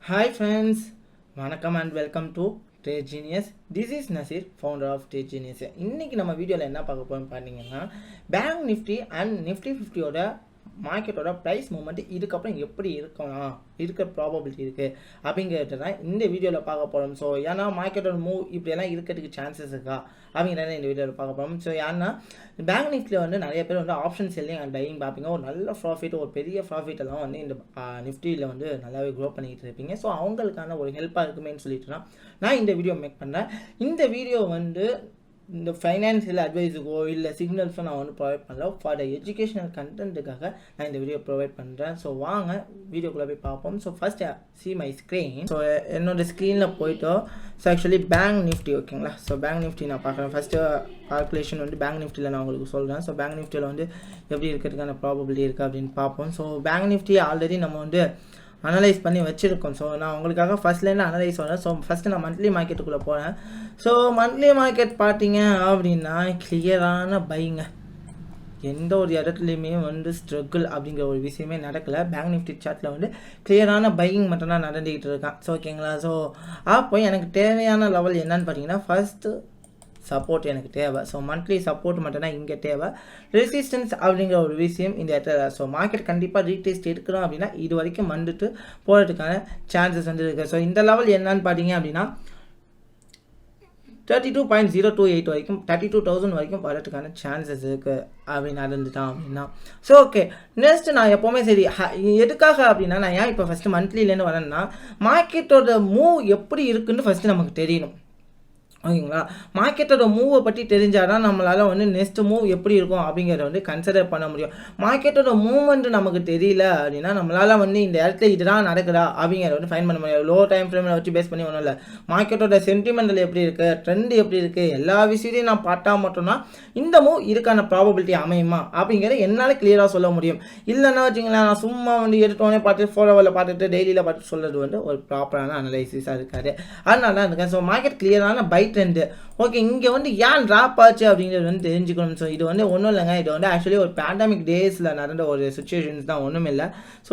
Hi friends, வணக்கம் and welcome to Trade Genius. This is Nasir, founder of Trade Genius. இன்னைக்கு நம்ம வீடியோவில் என்ன பார்க்க போகிறோம் பார்த்தீங்கன்னா பேங்க் நிஃப்டி அண்ட் நிஃப்டி 50யோட மார்க்கெட்டோட ப்ரைஸ் மூவ்மெண்ட் இதுக்கப்புறம் எப்படி இருக்கலாம் இருக்க ப்ராபபிலிட்டி இருக்குது அப்படிங்கிறது தான் இந்த வீடியோவில் பார்க்க போகிறோம். ஸோ ஏன்னா மார்க்கெட்டோட மூவ் இப்படியெல்லாம் இருக்கிறதுக்கு சான்சஸ் இருக்கா அப்படிங்கிறத இந்த வீடியோவில் பார்க்க போகிறோம். ஸோ ஏன்னா பேங்க் நிஃப்டியில் வந்து நிறைய பேர் வந்து ஆப்ஷன் செல்லிங் அண்ட் பையிங் பார்ப்பீங்க. ஒரு நல்ல ப்ராஃபிட், ஒரு பெரிய ப்ராஃபிட் எல்லாம் வந்து இந்த நிஃப்டியில் வந்து நல்லாவே க்ரோ பண்ணிக்கிட்டு இருப்பீங்க. ஸோ அவங்களுக்கான ஒரு ஹெல்ப்பாக இருக்குமேன்னு சொல்லிட்டு நான் இந்த வீடியோ மேக் பண்ணுறேன். இந்த வீடியோ வந்து இந்த ஃபைனான்ஷியல் அட்வைஸுக்கோ இல்லை சிக்னல்ஸோ நான் வந்து ப்ரொவைட் பண்ணல. ஃபார் த எஜுகேஷனல் கண்டென்ட்டுக்காக நான் இந்த வீடியோ ப்ரொவைட் பண்ணுறேன். ஸோ வாங்க வீடியோக்குள்ளே போய் பார்ப்போம். So first see my screen. So என்னோடய ஸ்க்ரீனில் போய்ட்டோம். ஸோ ஆக்சுவலி பேங்க் நிஃப்டி ஓகேங்களா. ஸோ பேங்க் நிஃப்டி நான் பார்க்குறேன். ஃபஸ்ட்டு கால்குலேஷன் வந்து பேங்க் நிஃப்டியில் நான் உங்களுக்கு சொல்கிறேன். ஸோ பேங்க் நிஃப்டியில் வந்து எப்படி இருக்கிறதுக்கான ப்ராபபிலிட்டி இருக்குது அப்படின்னு பார்ப்போம். ஸோ பேங்க் நிஃப்டி ஆல்ரெடி நம்ம வந்து அனலைஸ் பண்ணி வச்சுருக்கோம். ஸோ நான் உங்களுக்காக ஃபஸ்ட்லேருந்து அனலைஸ் பண்ணேன். ஸோ ஃபஸ்ட்டு நான் மந்த்லி மார்க்கெட்டுக்குள்ளே போகிறேன். ஸோ மந்த்லி மார்க்கெட் பார்த்தீங்க அப்படின்னா கிளியரான பைங்க, எந்த ஒரு இடத்துலையுமே வந்து ஸ்ட்ரகிள் அப்படிங்கிற ஒரு விஷயமே நடக்கலை. பேங்க் நிஃப்டி சார்ட்டில் வந்து கிளியரான பையிங் மட்டும்தான் நடந்துக்கிட்டு இருக்கான். ஸோ ஓகேங்களா. ஸோ அப்போ எனக்கு தேவையான லெவல் என்னன்னு பார்த்தீங்கன்னா ஃபஸ்ட்டு சப்போர்ட் எனக்கு தேவை. ஸோ மந்த்லி சப்போர்ட் மட்டும்தான் இங்கே தேவை. ரெசிஸ்டன்ஸ் அப்படிங்கிற ஒரு விஷயம் இந்த இடத்துல. ஸோ மார்க்கெட் கண்டிப்பாக ரீடெஸ்ட் எடுக்கிறோம் அப்படின்னா இது வரைக்கும் வந்துட்டு போகிறதுக்கான சான்சஸ் வந்து இருக்குது. ஸோ இந்த லெவல் என்னன்னு பார்த்தீங்க அப்படின்னா 32.028 வரைக்கும் 32,000 வரைக்கும் வரதுக்கான சான்சஸ் இருக்குது அப்படின்னு நடந்துட்டான் அப்படின்னா. ஸோ ஓகே, நெக்ஸ்ட் நான் எப்போவுமே சரி எதுக்காக அப்படின்னா நான் ஏன் இப்போ ஃபஸ்ட்டு மந்த்லிலேருந்து வரேன்னா மார்க்கெட்டோட மூவ் எப்படி இருக்குன்னு ஃபஸ்ட்டு நமக்கு தெரியணும் ஓகேங்களா. மார்க்கெட்டோட மூவை பற்றி தெரிஞ்சால் தான் நம்மளால் வந்து நெக்ஸ்ட் மூவ் எப்படி இருக்கும் அப்படிங்கிறத வந்து கன்சிடர் பண்ண முடியும். மார்க்கெட்டோட மூவ்மெண்ட் நமக்கு தெரியல அப்படின்னா நம்மளால் வந்து இந்த இடத்துல இதுதான் நடக்குதா அப்படிங்கிறத வந்து ஃபைன் பண்ண முடியாது. லோ டைம் ஃப்ரேமில் வச்சு பேஸ் பண்ணி ஒன்றும் இல்லை. மார்க்கெட்டோட சென்டிமெண்டல் எப்படி இருக்குது, ட்ரெண்ட் எப்படி இருக்குது, எல்லா விஷயத்தையும் நான் பார்த்தா மட்டும்தான் இந்த மூவ் இதுக்கான ப்ராபபிலிட்டி அமையுமா அப்படிங்கிறத என்னால் கிளியராக சொல்ல முடியும். இல்லைன்னா வச்சுங்களேன் நான் சும்மா வந்து எடுத்தோடனே பார்த்துட்டு 4 ஹவரில் பார்த்துட்டு டெய்லியில் பார்த்துட்டு சொல்கிறது வந்து ஒரு ப்ராப்பரான அனலைசிஸாக இருக்காது. அதனால தான் இருக்கேன். ஸோ மார்க்கெட் கிளியரான பை ட்ரெண்டு ஓகே. இங்கே வந்து ஏன் ட்ராப் ஆச்சு அப்படிங்கிறது வந்து தெரிஞ்சுக்கணும். ஸோ இது வந்து ஒன்றும் இல்லைங்க, இது வந்து ஆக்சுவலி ஒரு பேண்டமிக் டேஸில் நடந்த ஒரு சுச்சுவேஷன்ஸ் தான், ஒன்றும் இல்லை. ஸோ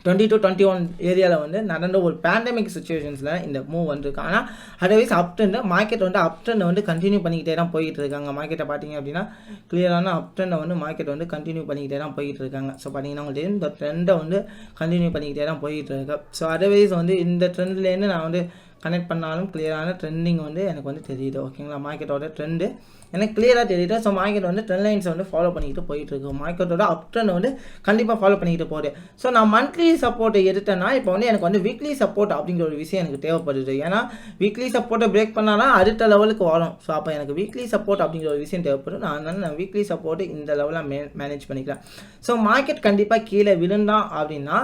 2020-21 ஏரியாவில் வந்து நடந்த ஒரு பேண்டமிக் சுச்சுவேஷன்ஸில் இந்த மூவ் வந்துருக்கு. ஆனால் அதர்வைஸ் அப் ட்ரெண்ட் மார்க்கெட் வந்து அப் ட்ரெண்டை வந்து கண்டினியூ பண்ணிக்கிட்டே தான் போய்கிட்டு இருக்காங்க. மார்க்கெட்டை பார்த்தீங்க அப்படின்னா கிளியரான அப் ட்ரெண்டை வந்து மார்க்கெட் வந்து கண்டினியூ பண்ணிக்கிட்டே தான் போய்கிட்டு இருக்காங்க. ஸோ பார்த்தீங்கன்னா உங்களுக்கு இந்த ட்ரெண்டை வந்து கண்டினியூ பண்ணிக்கிட்டே தான் போய்கிட்டு இருக்கு. ஸோ அதர்வைஸ் வந்து இந்த ட்ரெண்ட்லேருந்து நான் வந்து கனெக்ட் பண்ணாலும் கிளியரான ட்ரெண்டிங் வந்து எனக்கு வந்து தெரியுது ஓகேங்களா. மார்க்கெட்டோட ட்ரெண்டு எனக்கு கிளியராக தெரியுது. ஸோ மார்க்கெட் வந்து ட்ரெண்ட் லைன்ஸை வந்து ஃபாலோ பண்ணிக்கிட்டு போயிட்டுருக்கு. மார்க்கெட்டோட அப் ட்ரெண்ட் வந்து கண்டிப்பாக ஃபாலோ பண்ணிக்கிட்டு போகுது. ஸோ நான் மந்த்லி சப்போர்ட்டை எடுத்தேன்னா இப்போ வந்து எனக்கு வந்து வீக்லி சப்போர்ட் அப்படிங்கிற ஒரு விஷயம் எனக்கு தேவைப்படுது. ஏன்னா வீக்லி சப்போர்ட்டை பிரேக் பண்ணாலும் அடுத்த லெவலுக்கு வரும். ஸோ அப்போ எனக்கு வீக்லி சப்போர்ட் அப்படிங்கிற ஒரு விஷயம் தேவைப்படும். நான் வீக்லி சப்போர்ட்டு இந்த லெவலில் மேனேஜ் பண்ணிக்கிறேன். ஸோ மார்க்கெட் கண்டிப்பாக கீழே விழுந்தான் அப்படின்னா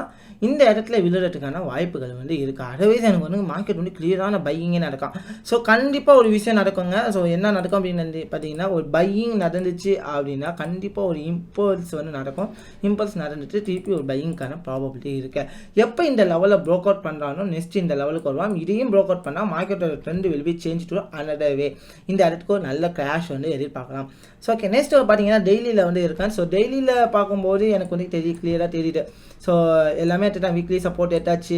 இந்த இடத்துல விழுறதுக்கான வாய்ப்புகள் வந்து இருக்குது. அதர்வைஸ் எனக்கு வந்து மார்க்கெட் வந்து கிளியரான பையிங்கே நடக்கும். ஸோ கண்டிப்பாக ஒரு விஷயம் நடக்குங்க. ஸோ என்ன நடக்கும் அப்படின்னு பார்த்தீங்கன்னா ஒரு பையிங் நடந்துச்சு அப்படின்னா கண்டிப்பாக ஒரு இம்பல்ஸ் வந்து நடக்கும். இம்பல்ஸ் நடந்துட்டு திருப்பி ஒரு பையிங்கான ப்ராபபிலிட்டி இருக்குது. எப்போ இந்த லெவலில் ப்ரோக் அவுட் பண்ணுறானோ நெக்ஸ்ட் இந்த லெவலுக்கு வருவான். இதையும் ப்ரோக் அவுட் பண்ணால் மார்க்கெட்டோட trend will be change to another way. இந்த இடத்துக்கு ஒரு நல்ல கிராஷ் வந்து எதிர்பார்க்கலாம். ஸோ ஓகே, நெக்ஸ்ட் பார்த்தீங்கன்னா டெய்லியில் வந்து இருக்கேன். ஸோ டெய்லியில் பார்க்கும்போது எனக்கு வந்து கிளியராக தெரியுது. ஸோ எல்லாமே எடுத்துட்டேன். வீக்லி சப்போர்ட் எடுத்தாச்சு.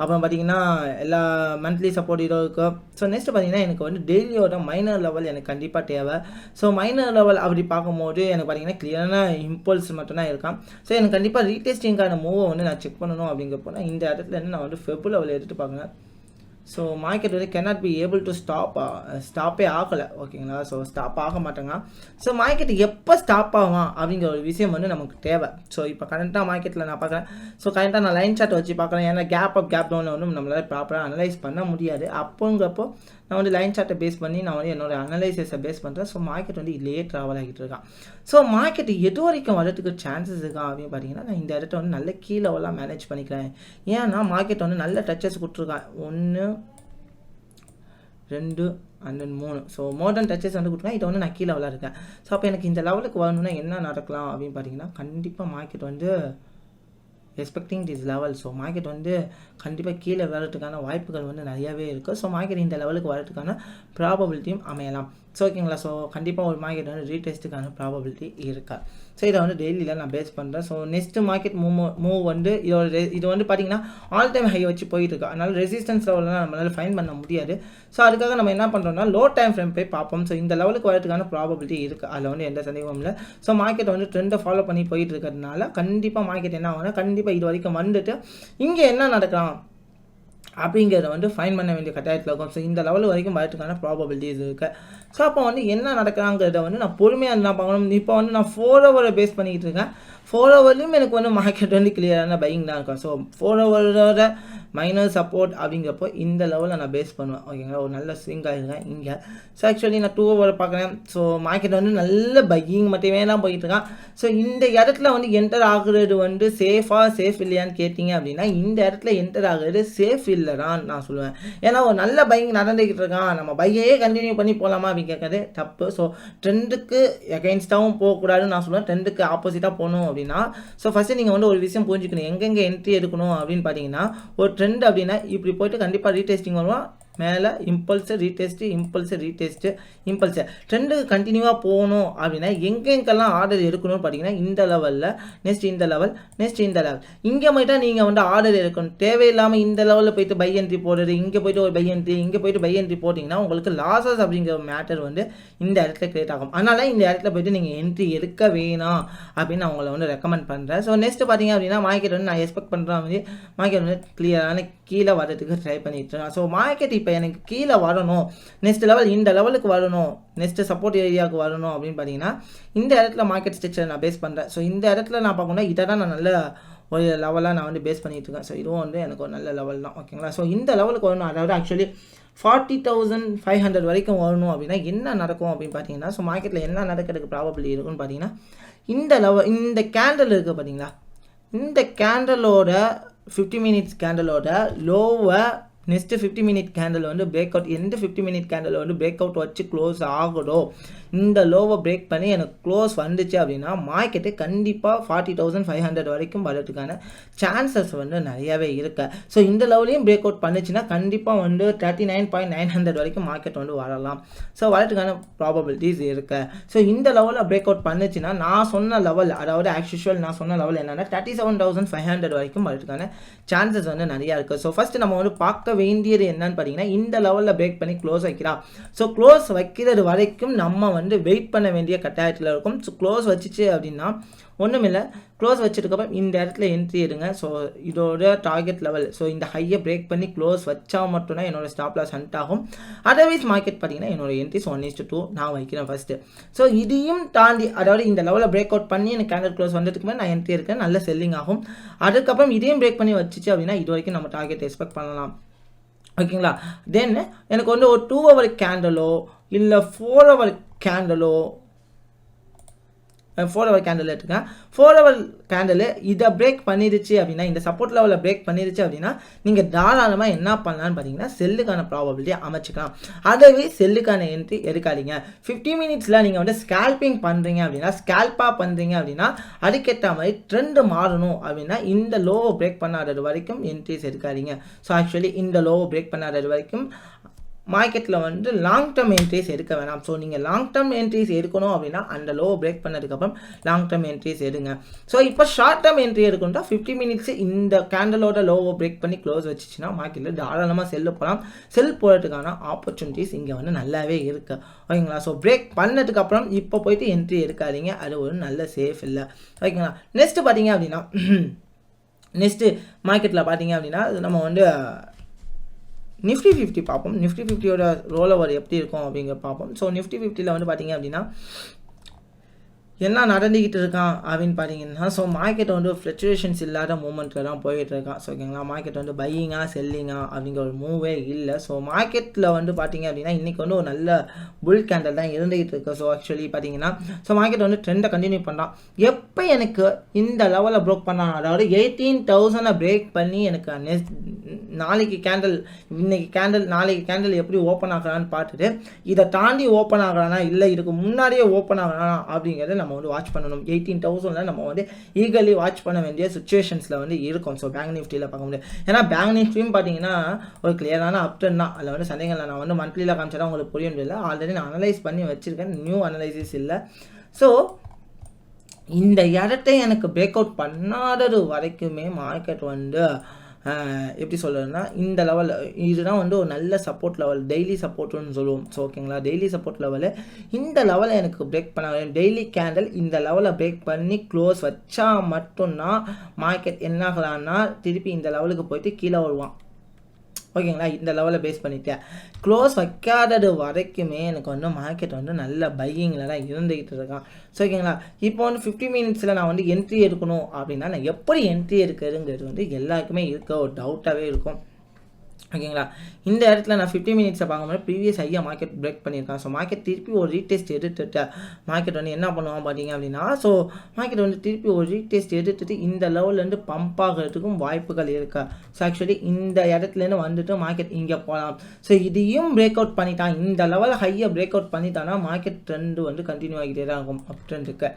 அப்புறம் பார்த்தீங்கன்னா எல்லா மந்த்லி சப்போர்ட் இதோ இருக்கும். ஸோ நெக்ஸ்ட் பார்த்தீங்கன்னா எனக்கு வந்து டெய்லியோட மைனர் லெவல் எனக்கு கண்டிப்பாக தேவை. ஸோ மைனர் லெவல் அப்படி பார்க்கும்போது எனக்கு பார்த்தீங்கன்னா கிளியரான இம்பல்ஸ் மட்டும்தான் இருக்கான். ஸோ எனக்கு கண்டிப்பாக ரீடெஸ்டிங்கான மூவை வந்து நான் செக் பண்ணணும் அப்படிங்கிறப்போ இந்த இடத்துல இருந்து நான் வந்து ஃபெப் லெவல் எடுத்து பார்க்குறேன். ஸோ மார்க்கெட் வந்து cannot be able to ஸ்டாப்பே ஆகலை ஓகேங்களா. ஸோ ஸ்டாப் ஆக மாட்டேங்க. ஸோ மார்க்கெட் எப்போ ஸ்டாப் ஆகும் அப்படிங்கிற ஒரு விஷயம் வந்து நமக்கு தேவை. ஸோ இப்போ கரண்ட்டாக மார்க்கெட்டில் நான் பார்க்குறேன். ஸோ கரண்ட்டாக நான் லைன் சார்ட் வச்சு பார்க்குறேன். ஏன்னா கேப் அப் கேப் டவுனில் வந்து நம்மளால் ப்ராப்பராக அனலைஸ் பண்ண முடியாது. அப்போங்கிறப்போ நான் வந்து லைன் சார்ட்டை பேஸ் பண்ணி நான் வந்து என்னோட அனலைசிஸை பேஸ் பண்ணுறேன். ஸோ மார்க்கெட் வந்து இதுலேயே ட்ராவல் ஆகிட்டு இருக்கான். ஸோ மார்க்கெட் எது வரைக்கும் வரதுக்கு சான்சஸ் இருக்கா அப்படின்னு பார்த்தீங்கன்னா நான் இந்த இடத்த வந்து நல்ல கீ லெவலாக மேனேஜ் பண்ணிக்கிறேன். ஏன்னா மார்க்கெட் வந்து நல்ல டச்சஸ் கொடுத்துருக்கான். 1 2 and then 3. So more then touches வந்து கொடுத்துருக்கேன். இதை வந்து நான் கீழே லெவலாக இருக்கேன். ஸோ அப்போ எனக்கு இந்த லெவலுக்கு வரணும்னா என்ன நடக்கலாம் அப்படின்னு பார்த்தீங்கன்னா கண்டிப்பாக மார்க்கெட் வந்து expecting this level. So market வந்து கண்டிப்பாக கீழே வரதுக்கான வாய்ப்புகள் வந்து நிறையாவே இருக்குது. ஸோ மார்க்கெட் இந்த லெவலுக்கு வரதுக்கான ப்ராபபிலிட்டியும் அமையலாம். ஸோ ஓகேங்களா. ஸோ கண்டிப்பாக ஒரு மார்க்கெட் வந்து ரீடெஸ்ட்டுக்கான ப்ராபபிலிட்டி இருக்கா. ஸோ இதை வந்து டெய்லியில் நான் பேஸ் பண்ணுறேன். ஸோ நெக்ஸ்ட் மார்க்கெட் மூவ் வந்து இது வந்து பார்த்தீங்கன்னா ஆல் டைம் ஹை வச்சு போயிட்டு இருக்கு. அதனால ரெசிஸ்டன்ஸ் லெவலில் நம்மளால் ஃபைன் பண்ண முடியாது. ஸோ அதுக்காக நம்ம என்ன பண்ணுறோம்னா லோ டைம் ஃப்ரேம் போய் பார்ப்போம். ஸோ இந்த லெவலுக்கு வரதுக்கான ப்ராபபிலிட்டி இருக்குது, அதில் வந்து எந்த சந்தேகமும் இல்லை. ஸோ மார்க்கெட் வந்து ட்ரெண்டை ஃபாலோ பண்ணி போயிட்டு இருக்கிறதுனால கண்டிப்பாக மார்க்கெட் என்ன ஆகும்னா கண்டிப்பாக இது வரைக்கும் வந்துட்டு இங்கே என்ன நடக்கலாம் அப்படிங்கிறத வந்து ஃபைன் பண்ண வேண்டிய கட்டாயத்தில் இருக்கும். ஸோ இந்த லெவல் வரைக்கும் வரதுக்கான ப்ராபபிலிட்டிஸ் இருக்குது. ஸோ அப்போ வந்து என்ன நடக்கிறாங்கிறத வந்து நான் பொறுமையாக இருந்தால் பார்க்கணும். இப்போ வந்து நான் 4 ஹவரை பேஸ் பண்ணிக்கிட்டு இருக்கேன். 4 ஹவர்லையும் எனக்கு வந்து மார்க்கெட் வந்து கிளியரான பையிங் தான் இருக்கும். ஸோ 4 ஹவரோட மைனர் சப்போர்ட் அப்படிங்கிறப்போ இந்த லெவலில் நான் பேஸ் பண்ணுவேன். ஓகேங்களா, ஒரு நல்ல ஸ்விங் ஆகிருக்கேன் இங்கே. ஸோ ஆக்சுவலி நான் 2 ஹவர் பார்க்குறேன். ஸோ மார்க்கெட் வந்து நல்ல பையிங் மட்டுமே தான் போயிட்டு இருக்கான். ஸோ இந்த இடத்துல வந்து என்டர் ஆகுறது வந்து சேஃப் இல்லையான்னு கேட்டிங்க அப்படின்னா இந்த இடத்துல என்டர் ஆகுறது சேஃப் இல்லை தான் நான் சொல்லுவேன். ஏன்னா ஒரு நல்ல பையிங் நடந்துக்கிட்டு இருக்கான், நம்ம பையையே கண்டினியூ பண்ணி போகலாமா அப்படின்னு கேட்கறது தப்பு. ஸோ ட்ரெண்டுக்கு எகெயின்ஸ்டாகவும் போகக்கூடாதுன்னு நான் சொல்லுவேன், ட்ரெண்டுக்கு ஆப்போசிட்டாக போகணும் அப்படின்னா. ஸோ ஃபஸ்ட்டு நீங்கள் வந்து ஒரு விஷயம் புரிஞ்சுக்கணும், எங்கெங்கே என்ட்ரி எடுக்கணும் அப்படின்னு பார்த்தீங்கன்னா ஒரு ட்ரெண்ட் அப்படின்னா இப்படி போய்ட்டு கண்டிப்பாக ரீடெஸ்டிங் வருவோம். மேலே இம்பல்ஸு ரீடெஸ்ட்டு ட்ரெண்டுக்கு கண்டினியூவாக போகணும் அப்படின்னா எங்கெங்கெல்லாம் ஆர்டர் எடுக்கணும்னு பார்த்தீங்கன்னா இந்த லெவலில், நெக்ஸ்ட் இந்த லெவல், இங்கே மட்டும் நீங்கள் வந்து ஆர்டர் எடுக்கணும். தேவையில்லாமல் இந்த லெவலில் போய்ட்டு பை என்ட்ரி போடுறது, இங்கே போய்ட்டு ஒரு பை என்ட்ரி, இங்கே போய்ட்டு பை என்ட்ரி போட்டிங்கன்னா உங்களுக்கு லாஸஸ் அப்படிங்கிற மேட்டர் வந்து இந்த இடத்துல கிரியேட் ஆகும். அதனால் இந்த இடத்துல போய்ட்டு நீங்கள் என்ட்ரி எடுக்க வேணாம் அப்படின்னு அவங்கள வந்து ரெக்கமெண்ட் பண்ணுறேன். ஸோ நெக்ஸ்ட் பார்த்தீங்க அப்படின்னா மார்க்கெட் வந்து நான் எக்ஸ்பெக்ட் பண்ணுற மாதிரி மார்க்கெட் வந்து கிளியரான கீழே வரதுக்கு ட்ரை பண்ணிட்டு இருக்கேன். ஸோ மார்க்கெட் இப்போ எனக்கு கீழே வரணும், நெக்ஸ்ட் லெவல் இந்த லெவலுக்கு வரணும், நெக்ஸ்ட் சப்போர்ட் ஏரியாவுக்கு வரணும் அப்படின்னு பார்த்தீங்கன்னா இந்த இடத்துல மார்க்கெட் ஸ்ட்ரக்சரை நான் பேஸ் பண்ணுறேன். ஸோ இந்த இடத்துல நான் பார்க்கணும்னா இதை தான் நான் நல்ல ஒரு லெவலாக நான் வந்து பேஸ் பண்ணிட்டு இருக்கேன். ஸோ இதுவும் வந்து எனக்கு ஒரு நல்ல லெவல் தான். ஓகேங்களா, ஸோ இந்த லெவலுக்கு வரணும், அதாவது ஆக்சுவலி 40,500 வரைக்கும் வரணும் அப்படின்னா என்ன நடக்கும் அப்படின்னு பார்த்தீங்கன்னா ஸோ மார்க்கெட்டில் என்ன நடக்கிறதுக்கு ப்ராபபிலிட்டி இருக்குன்னு பார்த்தீங்கன்னா இந்த கேண்டில் இருக்குது பார்த்தீங்களா, இந்த கேண்டலோட 50 மினிட்ஸ் கேண்டலோட லோவை நெக்ஸ்ட் 50 மினிட் கேண்டில் வந்து பிரேக் அவுட், எந்த 50 மினிட் கேண்டில் வந்து பிரேக் அவுட் வச்சு க்ளோஸ் ஆகுதோ இந்த லோவை பிரேக் பண்ணி எனக்கு க்ளோஸ் வந்துச்சு அப்படின்னா மார்க்கெட்டு கண்டிப்பாக 40,500 வரைக்கும் வரதுக்கான சான்சஸ் வந்து நிறையாவே இருக்கு. ஸோ இந்த லெவலையும் பிரேக் அவுட் பண்ணிச்சுன்னா கண்டிப்பாக வந்து 39,900 வரைக்கும் மார்க்கெட் வந்து வரலாம். ஸோ வரதுக்கான ப்ராபபிலிட்டிஸ் இருக்கு. ஸோ இந்த லெவலில் பிரேக் அவுட் பண்ணிச்சுன்னா நான் சொன்ன லெவல், அதாவது ஆக்சுவல் நான் சொன்ன லெவல் என்னன்னா 37,500 வரைக்கும் வரதுக்கான சான்சஸ் வந்து நிறையா இருக்குது. ஸோ ஃபர்ஸ்ட் நம்ம வந்து பார்க்க வேண்டியது என்னன்னு பார்த்தீங்கன்னா இந்த லெவலில் பிரேக் பண்ணி க்ளோஸ் வைக்கிறா. ஸோ க்ளோஸ் வைக்கிறது வரைக்கும் நம்ம வந்து வெயிட் பண்ண வேண்டிய கட்டாயத்தில் இருக்கும். ஸோ க்ளோஸ் வச்சுச்சு அப்படின்னா ஒன்றுமில்லை, க்ளோஸ் வச்சதுக்கப்புறம் இந்த இடத்துல என்ட்ரி எடுங்க. ஸோ இதோட டார்கெட் லெவல், ஸோ இந்த ஹையை பிரேக் பண்ணி க்ளோஸ் வச்சா மட்டும்தான் என்னோட ஸ்டாப் லாஸ் ஹண்ட் ஆகும். அதர்வைஸ் மார்க்கெட் பார்த்தீங்கன்னா என்னோட என்ட்ரிஸ் 1:2 நான் வைக்கிறேன் ஃபஸ்ட்டு. ஸோ இதையும் தாண்டி, அதாவது இந்த லெவலில் பிரேக் அவுட் பண்ணி எனக்கு கேண்டல் க்ளோஸ் வந்ததுக்கு மேலே நான் என்ட்ரி இருக்கேன், நல்ல செல்லிங் ஆகும். அதுக்கப்புறம் இதையும் பிரேக் பண்ணி வச்சுச்சு அப்படின்னா இது வரைக்கும் நம்ம டார்கெட் எக்ஸ்பெக்ட் பண்ணலாம். ஓகேங்களா, தென் எனக்கு வந்து ஒரு 2 ஹவர் கேண்டலோ இல்லை 4 ஹவர் கேண்டலோ, 4 ஹவர் கேண்டில் எடுத்துக்கேன். 4 ஹவர் கேண்டில் இதை பிரேக் பண்ணிடுச்சு அப்படின்னா, இந்த சப்போர்ட் லெவலில் பிரேக் பண்ணிடுச்சு அப்படின்னா நீங்கள் தாராளமாக என்ன பண்ணலான்னு பார்த்தீங்கன்னா செல்லுக்கான ப்ராபபிலிட்டியை அமைச்சிக்கலாம். அதவே செல்லுக்கான என்ட்ரி எடுக்காதீங்க. 50 மினிட்ஸில் நீங்கள் வந்து ஸ்கேல்பிங் பண்ணுறீங்க அப்படின்னா, ஸ்கேல்பாக பண்ணுறீங்க அப்படின்னா அதுக்கேற்ற மாதிரி ட்ரெண்டு மாறணும் அப்படின்னா இந்த லோவை பிரேக் பண்ணாதது வரைக்கும் என்ட்ரிஸ் எடுக்காதீங்க. ஸோ ஆக்சுவலி இந்த லோவை பிரேக் பண்ணாதது வரைக்கும் மார்க்கெட்டில் வந்து லாங் டேர்ம் என்ட்ரிஸ் எடுக்க வேணாம். ஸோ நீங்கள் லாங் டேர்ம் என்ட்ரிஸ் எடுக்கணும் அப்படின்னா அந்த லோவை பிரேக் பண்ணதுக்கப்புறம் லாங் டேர்ம் என்ட்ரிஸ் எடுங்க. ஸோ இப்போ ஷார்ட் டேர்ம் என்ட்ரி எடுக்கணும்னா 50 மினிட்ஸ் இந்த கேண்டலோட லோவை பிரேக் பண்ணி க்ளோஸ் வச்சுச்சுன்னா மார்க்கெட்டில் தாராளமாக செல்லு போகலாம். செல் போகிறதுக்கான ஆப்பர்ச்சுனிட்டிஸ் இங்கே வந்து நல்லாவே இருக்குது. ஓகேங்களா, ஸோ பிரேக் பண்ணதுக்கப்புறம் இப்போ போயிட்டு என்ட்ரி எடுக்காதீங்க, அது ஒரு நல்ல சேஃப் இல்லை. ஓகேங்களா, நெக்ஸ்ட்டு பார்த்தீங்க அப்படின்னா நெக்ஸ்ட்டு மார்க்கெட்டில் பார்த்தீங்க அப்படின்னா நம்ம வந்து NIFTY50 பார்ப்போம். NIFTY50யோட ரோல் ஓவர் எப்படி இருக்கும் அப்படிங்கிற பார்ப்போம். ஸோ NIFTY50ல் வந்து பார்த்தீங்க அப்படின்னா என்ன நடந்துக்கிட்டு இருக்கான் அப்படின்னு பார்த்தீங்கன்னா ஸோ மார்க்கெட் வந்து ஃப்ளக்சுவேஷன்ஸ் இல்லாத மூமெண்ட்டில் தான் போயிட்டு இருக்கான். ஸோ ஓகேங்களா, மார்க்கெட் வந்து பையிங்கா செல்லிங்கா அப்படிங்கிற ஒரு மூவே இல்லை. ஸோ மார்க்கெட்டில் வந்து பார்த்தீங்க அப்படின்னா இன்றைக்கி வந்து ஒரு நல்ல புல் கேண்டல் தான் இருந்துகிட்டு இருக்கு. ஸோ ஆக்சுவலி பார்த்தீங்கன்னா ஸோ மார்க்கெட் வந்து ட்ரெண்டை கண்டினியூ பண்ணுறான். எப்போ எனக்கு இந்த லெவலில் ப்ரோக் பண்ணான், அதாவது 18,000 பிரேக் பண்ணி எனக்கு நாளைக்கு கேண்டல், இன்னைக்கு கேண்டல், நாளைக்கு கேண்டல் எப்படி ஓப்பன் ஆகலான்னு பார்த்துட்டு இதை தாண்டி ஓப்பன் ஆகலானா இல்லை இதுக்கு முன்னாடியே ஓப்பன் ஆகலாம் அப்படிங்கிறத நம்ம வந்து வாட்ச் பண்ணணும். 18,000 நம்ம வந்து ஈகலி வாட்ச் பண்ண வேண்டிய சுச்சுவேஷன்ஸில் வந்து இருக்கும். ஸோ பேங்க் நிஃப்டியில் பார்க்க முடியாது. ஏன்னா பேங்க் நிஃப்டியும் பார்த்தீங்கன்னா ஒரு கிளியரான அப்டன் தான். அதில் வந்து சந்தேகங்கள் நான் வந்து மந்த்லியில் காமிச்சா உங்களுக்கு புரிய முடியல. ஆல்ரெடி நான் அனலைஸ் பண்ணி வச்சுருக்கேன், நியூ அனலைசிஸ் இல்லை. ஸோ இந்த இடத்தை எனக்கு பிரேக் அவுட் பண்ணாதது வரைக்குமே மார்க்கெட் வந்து எப்படி சொல்கிறதுனா இந்த லெவலில் இதுதான் வந்து ஒரு நல்ல சப்போர்ட் லெவல், டெய்லி சப்போர்ட்டுன்னு சொல்லுவோம். ஸோ ஓகேங்களா, டெய்லி சப்போர்ட் லெவலு இந்த லெவலை எனக்கு பிரேக் பண்ண டெய்லி கேண்டில் இந்த லெவலை பிரேக் பண்ணி க்ளோஸ் வச்சா மட்டும்தான் மார்க்கெட் என்ன ஆகலான்னா திருப்பி இந்த லெவலுக்கு போயிட்டு கீழே வருவான். ஓகேங்களா, இந்த லெவலில் பேஸ் பண்ணிவிட்டேன் க்ளோஸ் வைக்காதது வரைக்குமே எனக்கு வந்து மார்க்கெட் வந்து நல்ல பையிங்கில் தான் இருந்துக்கிட்டு இருக்கான். ஸோ ஓகேங்களா, இப்போ வந்து 50 மினிட்ஸில் நான் வந்து என்ட்ரி எடுக்கணும் அப்படின்னா நான் எப்படி என்ட்ரி எடுக்கிறதுங்கிறது வந்து எல்லாருக்குமே இருக்க ஒரு டவுட்டாகவே இருக்கும். ஓகேங்களா, இந்த இடத்துல நான் 50 மினிட்ஸை பார்க்கும்போது ப்ரீவியஸ் ஹையாக மார்க்கெட் பிரேக் பண்ணியிருக்கான். ஸோ மார்க்கெட் திருப்பி ஒரு ரீடெஸ்ட் எடுத்துட்டு மார்க்கெட் வந்து என்ன பண்ணுவான் பார்த்தீங்க அப்படின்னா, ஸோ மார்க்கெட் வந்து திருப்பி ஒரு ரீடெஸ்ட் எடுத்துட்டு இந்த லெவல்லேருந்து பம்ப் ஆகிறதுக்கும் வாய்ப்புகள் இருக்கா. ஸோ ஆக்சுவலி இந்த இடத்துலேருந்து வந்துட்டு மார்க்கெட் இங்கே போகலாம். ஸோ இதையும் பிரேக் அவுட் பண்ணிட்டான், இந்த லெவலில் ஹையை பிரேக் அவுட் பண்ணிட்டான்னா மார்க்கெட் ட்ரெண்டு வந்து கண்டினியூ ஆகிட்டே தான் இருக்கும் அப் ட்ரெண்டுக்கு.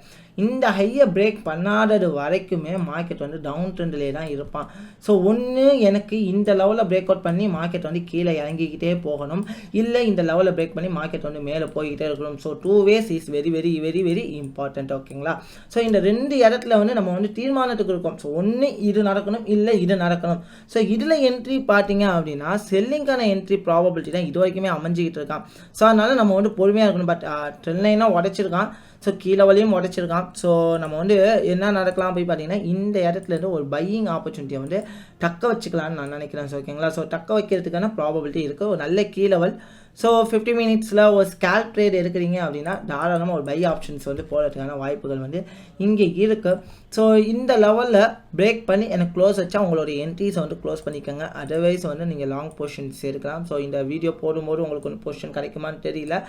இந்த ஹையை பிரேக் பண்ணாதது வரைக்குமே மார்க்கெட் வந்து டவுன் ட்ரெண்டிலே தான் இருப்பான். ஸோ ஒன்று எனக்கு இந்த லெவலில் பிரேக் அவுட் பண்ணி மார்க்கெட் வந்து கீழே இறங்கிக்கிட்டே போகணும், இல்லை இந்த லெவலில் பிரேக் பண்ணி மார்க்கெட் வந்து மேலே போய்கிட்டே இருக்கணும். So 2 ways is very very very very important. ஓகேங்களா, ஸோ இந்த 2 இடத்துல வந்து நம்ம வந்து தீர்மானத்துக்கு இருக்கோம். ஸோ ஒன்று இது நடக்கணும், இல்லை இது நடக்கணும். ஸோ இதில் என்ட்ரி பார்த்தீங்க அப்படின்னா செல்லிங்கான என்ட்ரி ப்ராபபிலிட்டி தான் இது வரைக்குமே அமைஞ்சிக்கிட்டு இருக்கான். ஸோ அதனால் நம்ம வந்து பொறுமையாக இருக்கணும். பட் ட்ரெண்ட் லைனாக உடைச்சிருக்கான், ஸோ கீழே வழியும் உடைச்சிருக்கான். ஸோ நம்ம வந்து என்ன நடக்கலாம் போய் பார்த்தீங்கன்னா இந்த இடத்துலேருந்து ஒரு பையிங் ஆப்பர்ச்சுனிட்டியை வந்து தக்க வச்சுக்கலான்னு நான் நினைக்கிறேன். ஸோ ஓகேங்களா, ஸோ தக்க வைக்கிறதுக்கான ப்ராபபிலிட்டி இருக்குது. ஒரு நல்ல கீ லெவல். ஸோ 50 மினிட்ஸில் ஒரு ஸ்கேல்ப் ட்ரேட் எடுக்கிறீங்க அப்படின்னா தாராளமாக ஒரு பை ஆப்ஷன்ஸ் வந்து போகிறதுக்கான வாய்ப்புகள் வந்து இங்கே இருக்குது. ஸோ இந்த லெவலில் பிரேக் பண்ணி எனக்கு க்ளோஸ் வச்சா உங்களோட என்ட்ரிஸை வந்து க்ளோஸ் பண்ணிக்கோங்க. அதர்வைஸ் வந்து நீங்கள் லாங் பொசிஷன்ஸ் எடுக்கலாம். ஸோ இந்த வீடியோ போடும்போது உங்களுக்கு ஒன்று பொசிஷன் கிடைக்குமான்னு தெரியல.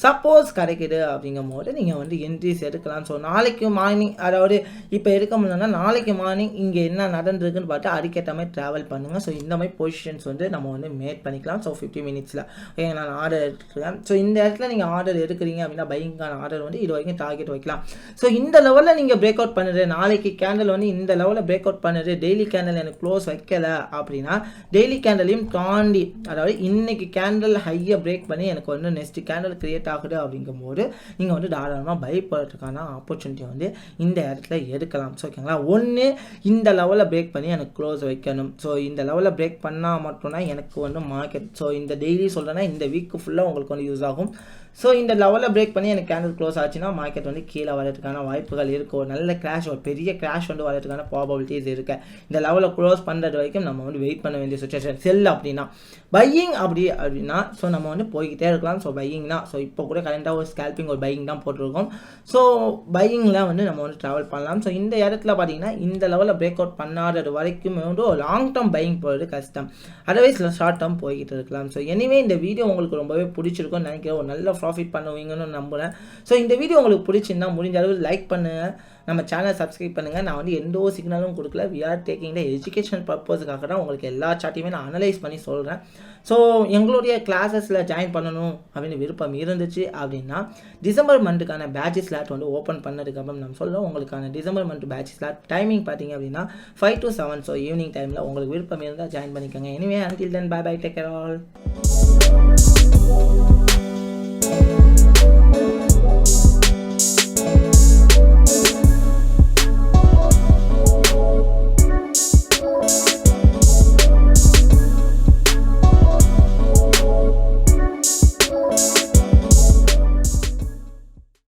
சப்போஸ் கிடைக்குது அப்படிங்கும் போது நீங்கள் வந்து என்ட்ரிஸ் எடுக்கலாம். ஸோ நாளைக்கு மார்னிங், அதாவது இப்போ எடுக்க முடியலன்னா நாளைக்கு மார்னிங் இங்கே என்ன நடந்திருக்குன்னு பார்த்து அதுக்கேற்ற மாதிரி ட்ராவல் பண்ணுங்கள். ஸோ இந்த மாதிரி பொசிஷன்ஸ் வந்து நம்ம வந்து மேட் பண்ணிக்கலாம். ஸோ 50 மினிட்ஸில் ஓகே நான் ஆர்டர் எடுத்துருக்கேன். ஸோ இந்த இடத்துல நீங்கள் ஆர்டர் எடுக்கிறீங்க அப்படின்னா பையிங்கான ஆர்டர் வந்து இது வரைக்கும் டார்கெட் வைக்கலாம். ஸோ இந்த லெவலில் நீங்கள் பிரேக் அவுட் பண்ணுறது, நாளைக்கு கேண்டில் வந்து இந்த லெவலில் பிரேக் அவுட் பண்ணுறது, டெய்லி கேண்டில் எனக்கு க்ளோஸ் வைக்கலை அப்படின்னா டெய்லி கேண்டலையும் தாண்டி, அதாவது இன்னைக்கு கேண்டில் ஹையை பிரேக் பண்ணி எனக்கு வந்து நெக்ஸ்ட் கேண்டில் கிரியேட் ஆகுது அப்படிங்கும்போது நீங்கள் வந்து தாராளமாக பை பண்ணுறதுக்கான ஆப்பர்ச்சுனிட்டி வந்து இந்த இடத்துல எடுக்கலாம். ஸோ ஓகேங்களா, ஒன்று இந்த லெவலில் பிரேக் பண்ணி எனக்கு க்ளோஸ் வைக்கணும். ஸோ இந்த லெவலில் பிரேக் பண்ணால் மட்டும்தான் எனக்கு வந்து மார்க்கெட், ஸோ இந்த டெய்லி சொல்கிறேன்னா இந்த வீக் ஃபுல்லாக உங்களுக்கு வந்து யூஸ் ஆகும். ஸோ இந்த லெவலில் பிரேக் பண்ணி எனக்கு கேண்டில் க்ளோஸ் ஆச்சுன்னா மார்க்கெட் வந்து கீழே வரதுக்கான வாய்ப்புகள் இருக்குது. ஒரு நல்ல கிராஷ், ஒரு பெரிய கிராஷ் வந்து வரதுக்கான ப்ராபபிலிட்டிஸ் இருக்குது. இந்த லெவலில் க்ளோஸ் பண்ணுறது வரைக்கும் நம்ம வந்து வெயிட் பண்ண வேண்டிய சுச்சுவேஷன். செல் அப்படின்னா பையிங் அப்படின்னா ஸோ நம்ம வந்து போய்கிட்டே இருக்கலாம். ஸோ பையிங் தான். ஸோ இப்போ கூட கரண்ட்டாக ஒரு ஸ்கேல்பிங் ஒரு பையிங் தான் போட்டிருக்கோம். ஸோ பையிங்கில் வந்து நம்ம வந்து ட்ராவல் பண்ணலாம். ஸோ இந்த இடத்துல பார்த்தீங்கன்னா இந்த லெவலில் பிரேக் அவுட் பண்ணாதது வரைக்கும் வந்து ஒரு லாங் டேர்ம் பையிங் போகிறது கஷ்டம். அதர்வைஸ் ஷார்ட் டேர்ம் போய்கிட்டு இருக்கலாம். ஸோ எனிவே இந்த வீடியோ உங்களுக்கு ரொம்பவே பிடிச்சிருக்கும்னு நினைக்கிறேன். ஒரு நல்ல ப்ராஃபிட் பண்ணுவீங்கன்னு நம்புகிறேன். ஸோ இந்த வீடியோ உங்களுக்கு பிடிச்சிருந்தா முடிஞ்ச அளவு லைக் பண்ணுங்கள், நம்ம சேனலை சப்ஸ்கிரைப் பண்ணுங்கள். நான் வந்து எந்த ஒரு சிக்னலும் கொடுக்கல. We are taking the education பர்பஸுக்காக தான் உங்களுக்கு எல்லா சார்ட்டையுமே நான் அனலைஸ் பண்ணி சொல்கிறேன். ஸோ எங்களுடைய கிளாஸஸில் ஜாயின் பண்ணணும் அப்படின்னு விருப்பம் இருந்துச்சு அப்படின்னா டிசம்பர் மந்த்துக்கான பேட்ச் ஸ்லாட் வந்து ஓப்பன் பண்ணதுக்கப்புறம் நம்ம சொல்கிறோம். உங்களுக்கான December month batch slot timing பார்த்தீங்க அப்படின்னா 5 to 7. ஸோ ஈவினிங் டைமில் உங்களுக்கு விருப்பம் இருந்தால் ஜாயின் பண்ணிக்கோங்க. Anyway until then bye bye, take care all.